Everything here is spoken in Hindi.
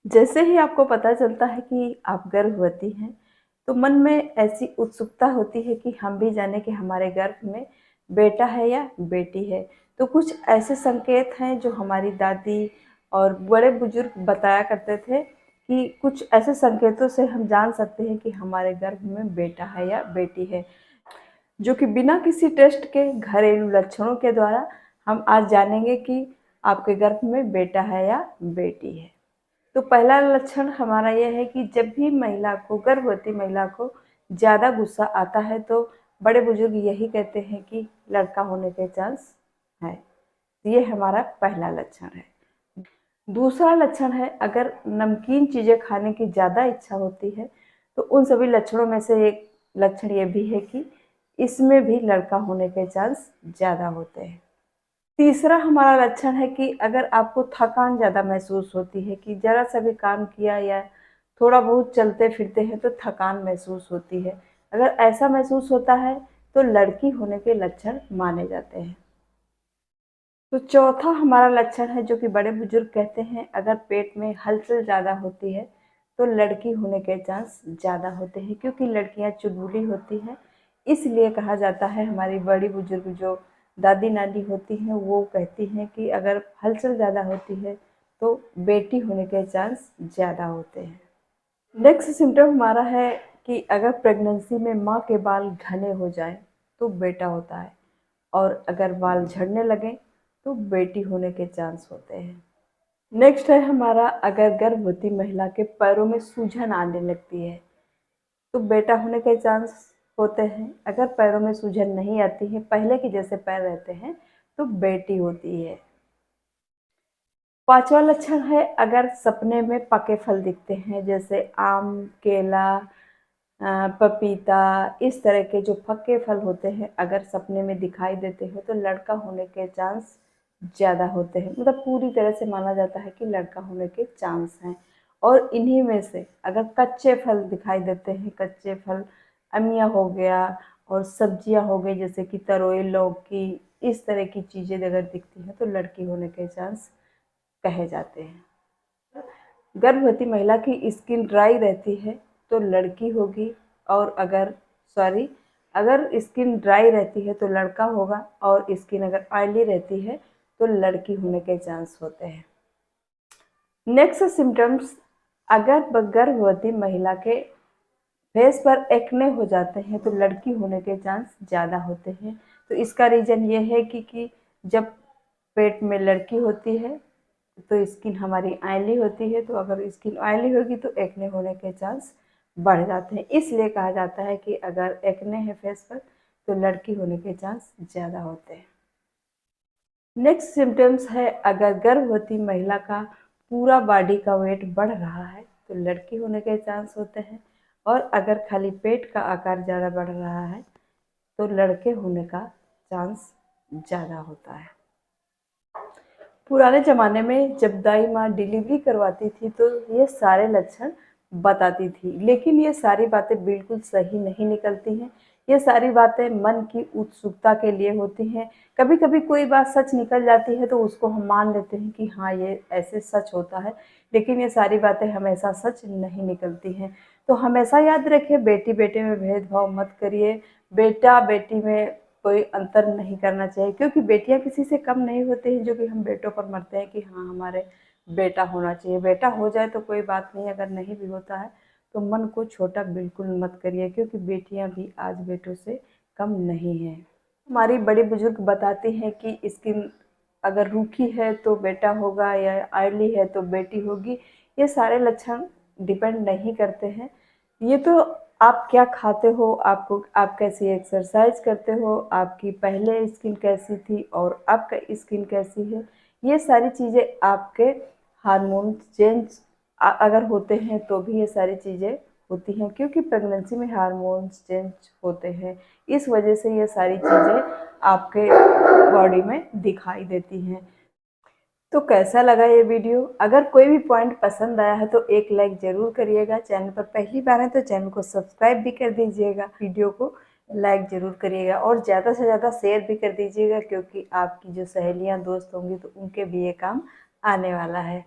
जैसे ही आपको पता चलता है कि आप गर्भवती हैं, तो मन में ऐसी उत्सुकता होती है कि हम भी जानें कि हमारे गर्भ में बेटा है या बेटी है। तो कुछ ऐसे संकेत हैं जो हमारी दादी और बड़े बुजुर्ग बताया करते थे कि कुछ ऐसे संकेतों से हम जान सकते हैं कि हमारे गर्भ में बेटा है या बेटी है, जो कि बिना किसी टेस्ट के घरेलू लक्षणों के द्वारा हम आज जानेंगे कि आपके गर्भ में बेटा है या बेटी है। तो पहला लक्षण हमारा यह है कि जब भी गर्भवती महिला को ज़्यादा गुस्सा आता है तो बड़े बुजुर्ग यही कहते हैं कि लड़का होने के चांस है। ये हमारा पहला लक्षण है। दूसरा लक्षण है, अगर नमकीन चीज़ें खाने की ज़्यादा इच्छा होती है तो उन सभी लक्षणों में से एक लक्षण ये भी है कि इसमें भी लड़का होने के चांस ज़्यादा होते हैं। तीसरा हमारा लक्षण है कि अगर आपको थकान ज़्यादा महसूस होती है कि ज़रा सा भी काम किया या थोड़ा बहुत चलते फिरते हैं तो थकान महसूस होती है, अगर ऐसा महसूस होता है तो लड़की होने के लक्षण माने जाते हैं। तो चौथा हमारा लक्षण है जो कि बड़े बुजुर्ग कहते हैं, अगर पेट में हलचल ज़्यादा होती है तो लड़की होने के चांस ज़्यादा होते हैं, क्योंकि लड़कियां चुलबुली होती हैं। इसलिए कहा जाता है, हमारी बड़ी बुजुर्ग जो दादी नानी होती हैं वो कहती हैं कि अगर हलचल ज़्यादा होती है तो बेटी होने के चांस ज़्यादा होते हैं। नेक्स्ट सिम्टम हमारा है कि अगर प्रेगनेंसी में माँ के बाल घने हो जाएं तो बेटा होता है, और अगर बाल झड़ने लगें तो बेटी होने के चांस होते हैं। नेक्स्ट है हमारा, अगर गर्भवती महिला के पैरों में सूजन आने लगती है तो बेटा होने के चांस होते हैं। अगर पैरों में सूजन नहीं आती है, पहले के जैसे पैर रहते हैं, तो बेटी होती है। पांचवा लक्षण है, अगर सपने में पके फल दिखते हैं जैसे आम, केला, पपीता, इस तरह के जो पके फल होते हैं अगर सपने में दिखाई देते हो तो लड़का होने के चांस ज़्यादा होते हैं। मतलब पूरी तरह से माना जाता है कि लड़का होने के चांस हैं। और इन्हीं में से अगर कच्चे फल दिखाई देते हैं, कच्चे फल अमिया हो गया और सब्जियां हो गई जैसे कि तरोई, लौकी, इस तरह की चीज़ें अगर दिखती हैं तो लड़की होने के चांस कहे जाते हैं। गर्भवती महिला की स्किन ड्राई रहती है तो लड़की होगी, और अगर स्किन ड्राई रहती है तो लड़का होगा, और स्किन अगर ऑयली रहती है तो लड़की होने के चांस होते हैं। नेक्स्ट सिम्टम्स, अगर गर्भवती महिला के फेस पर एक्ने हो जाते हैं तो लड़की होने के चांस ज़्यादा होते हैं। तो इसका रीज़न ये है कि जब पेट में लड़की होती है तो स्किन हमारी ऑयली होती है, तो अगर स्किन ऑयली होगी तो एक्ने होने के चांस बढ़ जाते हैं। इसलिए कहा जाता है कि अगर एक्ने है फेस पर तो लड़की होने के चांस ज़्यादा होते हैं। नेक्स्ट सिम्टम्स है, अगर गर्भवती महिला का पूरा बॉडी का वेट बढ़ रहा है तो लड़की होने के चांस होते हैं, और अगर खाली पेट का आकार ज़्यादा बढ़ रहा है तो लड़के होने का चांस ज़्यादा होता है। पुराने ज़माने में जब दाई माँ डिलीवरी करवाती थी तो ये सारे लक्षण बताती थी, लेकिन ये सारी बातें बिल्कुल सही नहीं निकलती हैं। ये सारी बातें मन की उत्सुकता के लिए होती हैं। कभी कभी कोई बात सच निकल जाती है तो उसको हम मान लेते हैं कि हाँ ये ऐसे सच होता है, लेकिन ये सारी बातें हमेशा सच नहीं निकलती हैं। तो हमेशा याद रखिए, बेटी बेटे में भेदभाव मत करिए। बेटा बेटी में कोई अंतर नहीं करना चाहिए, क्योंकि बेटियां किसी से कम नहीं होती हैं। जो कि हम बेटों पर मरते हैं कि हाँ हमारे बेटा होना चाहिए, बेटा हो जाए तो कोई बात नहीं, अगर नहीं भी होता है तो मन को छोटा बिल्कुल मत करिए, क्योंकि बेटियां भी आज बेटों से कम नहीं हैं। हमारी बड़ी बुजुर्ग बताती हैं कि स्किन अगर रूखी है तो बेटा होगा या ऑयली है तो बेटी होगी। ये सारे लक्षण डिपेंड नहीं करते हैं। ये तो आप क्या खाते हो, आप कैसी एक्सरसाइज करते हो, आपकी पहले स्किन कैसी थी और अब का स्किन कैसी है, ये सारी चीज़ें आपके हार्मोन चेंज अगर होते हैं तो भी ये सारी चीज़ें होती हैं, क्योंकि प्रेगनेंसी में हार्मोन्स चेंज होते हैं। इस वजह से ये सारी चीज़ें आपके बॉडी में दिखाई देती हैं। तो कैसा लगा ये वीडियो? अगर कोई भी पॉइंट पसंद आया है तो एक लाइक ज़रूर करिएगा। चैनल पर पहली बार है तो चैनल को सब्सक्राइब भी कर दीजिएगा। वीडियो को लाइक ज़रूर करिएगा और ज़्यादा से ज़्यादा शेयर भी कर दीजिएगा, क्योंकि आपकी जो सहेलियां दोस्त होंगी तो उनके भी ये काम आने वाला है।